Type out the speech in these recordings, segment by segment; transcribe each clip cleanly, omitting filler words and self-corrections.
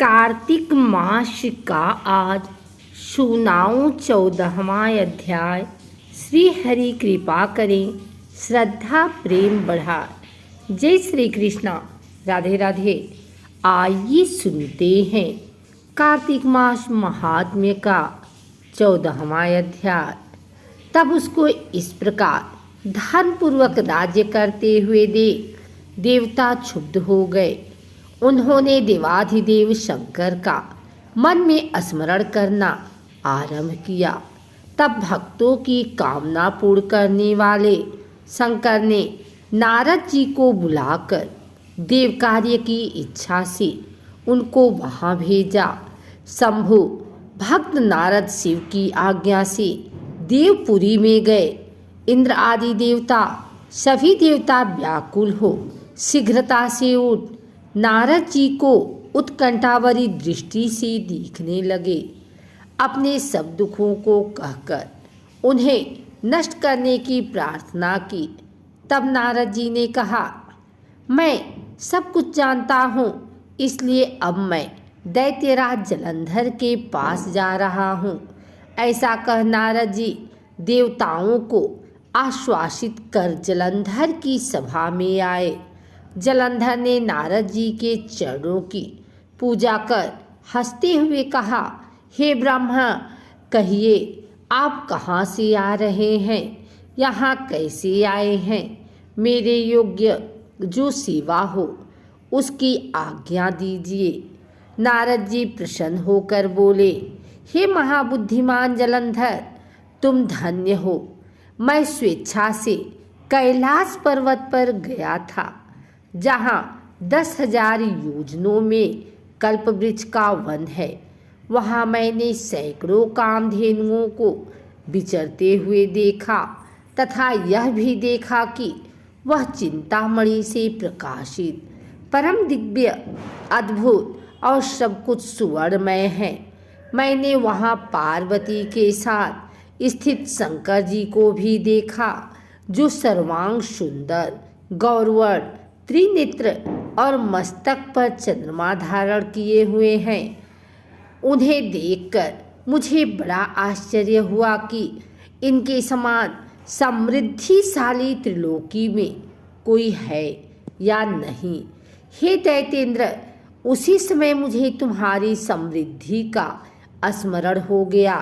कार्तिक मास का आज सुनाऊं 14वां अध्याय। श्री हरि कृपा करें, श्रद्धा प्रेम बढ़ाए। जय श्री कृष्णा, राधे राधे। आइए सुनते हैं कार्तिक मास महात्म्य का 14वां अध्याय। तब उसको इस प्रकार धर्मपूर्वक राज्य करते हुए देख देवता क्षुब्ध हो गए। उन्होंने देवाधिदेव शंकर का मन में स्मरण करना आरंभ किया। तब भक्तों की कामना पूर्ण करने वाले शंकर ने नारद जी को बुलाकर देव कार्य की इच्छा से उनको वहां भेजा। शंभु भक्त नारद शिव की आज्ञा से देवपुरी में गए। इंद्र आदि देवता सभी देवता व्याकुल हो शीघ्रता से उठ नारद जी को उत्कंठाभरी दृष्टि से देखने लगे। अपने सब दुखों को कहकर उन्हें नष्ट करने की प्रार्थना की। तब नारद जी ने कहा, मैं सब कुछ जानता हूँ, इसलिए अब मैं दैत्यराज जलंधर के पास जा रहा हूँ। ऐसा कह नारद जी देवताओं को आश्वासित कर जलंधर की सभा में आए। जलंधर ने नारद जी के चरणों की पूजा कर हंसते हुए कहा, हे ब्रह्मा, कहिए आप कहाँ से आ रहे हैं, यहाँ कैसे आए हैं। मेरे योग्य जो सेवा हो उसकी आज्ञा दीजिए। नारद जी प्रसन्न होकर बोले, हे महाबुद्धिमान जलंधर, तुम धन्य हो। मैं स्वेच्छा से कैलाश पर्वत पर गया था, जहाँ 10,000 योजनों में कल्पवृक्ष का वन है। वहाँ मैंने सैकड़ों कामधेनुओं को विचरते हुए देखा तथा यह भी देखा कि वह चिंतामणि से प्रकाशित परम दिव्य अद्भुत और सब कुछ सुवर्णमय है। मैंने वहाँ पार्वती के साथ स्थित शंकर जी को भी देखा, जो सर्वांग सुंदर गौरवर्ण त्रिनेत्र और मस्तक पर चंद्रमा धारण किए हुए हैं। उन्हें देखकर मुझे बड़ा आश्चर्य हुआ कि इनके समान समृद्धिशाली त्रिलोकी में कोई है या नहीं। हे दैतेंद्र, उसी समय मुझे तुम्हारी समृद्धि का स्मरण हो गया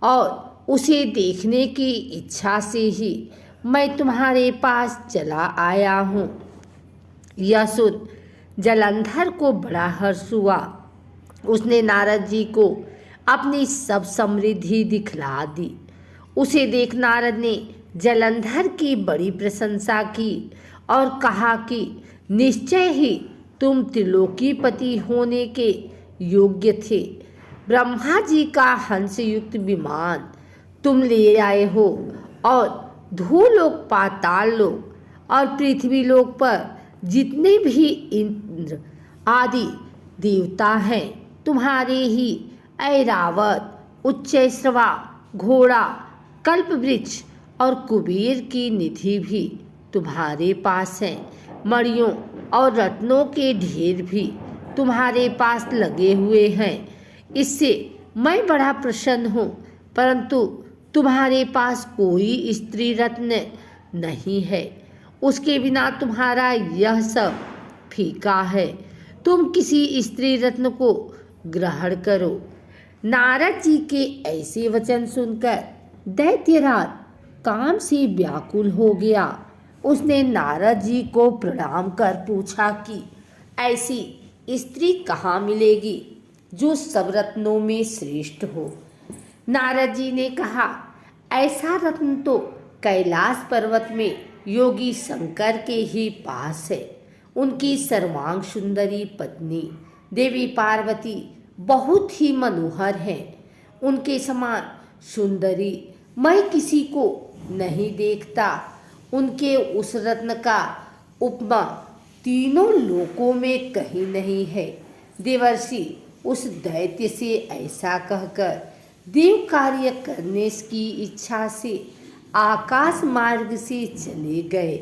और उसे देखने की इच्छा से ही मैं तुम्हारे पास चला आया हूँ। यह सुन जलंधर को बड़ा हर्ष हुआ। उसने नारद जी को अपनी सब समृद्धि दिखला दी। उसे देख नारद ने जलंधर की बड़ी प्रशंसा की और कहा कि निश्चय ही तुम त्रिलोकीपति होने के योग्य थे। ब्रह्मा जी का हंसयुक्त विमान तुम ले आए हो और भूलोक, पाताल लोक और पृथ्वी लोक पर जितने भी इंद्र आदि देवता हैं, तुम्हारे ही ऐरावत, उच्चैश्रवा, घोड़ा, कल्पवृक्ष और कुबेर की निधि भी तुम्हारे पास है। मणियों और रत्नों के ढेर भी तुम्हारे पास लगे हुए हैं। इससे मैं बड़ा प्रसन्न हूँ, परंतु तुम्हारे पास कोई स्त्री रत्न नहीं है। उसके बिना तुम्हारा यह सब फीका है। तुम किसी स्त्री रत्न को ग्रहण करो। नारद जी के ऐसे वचन सुनकर दैत्यराज काम से व्याकुल हो गया। उसने नारद जी को प्रणाम कर पूछा कि ऐसी स्त्री कहाँ मिलेगी जो सब रत्नों में श्रेष्ठ हो। नारद जी ने कहा, ऐसा रत्न तो कैलाश पर्वत में योगी शंकर के ही पास है। उनकी सर्वांग सुंदरी पत्नी देवी पार्वती बहुत ही मनोहर है। उनके समान सुंदरी मैं किसी को नहीं देखता। उनके उस रत्न का उपमा तीनों लोकों में कहीं नहीं है। देवर्षि उस दैत्य से ऐसा कहकर देव कार्य करने की इच्छा से आकाश मार्ग से चले गए।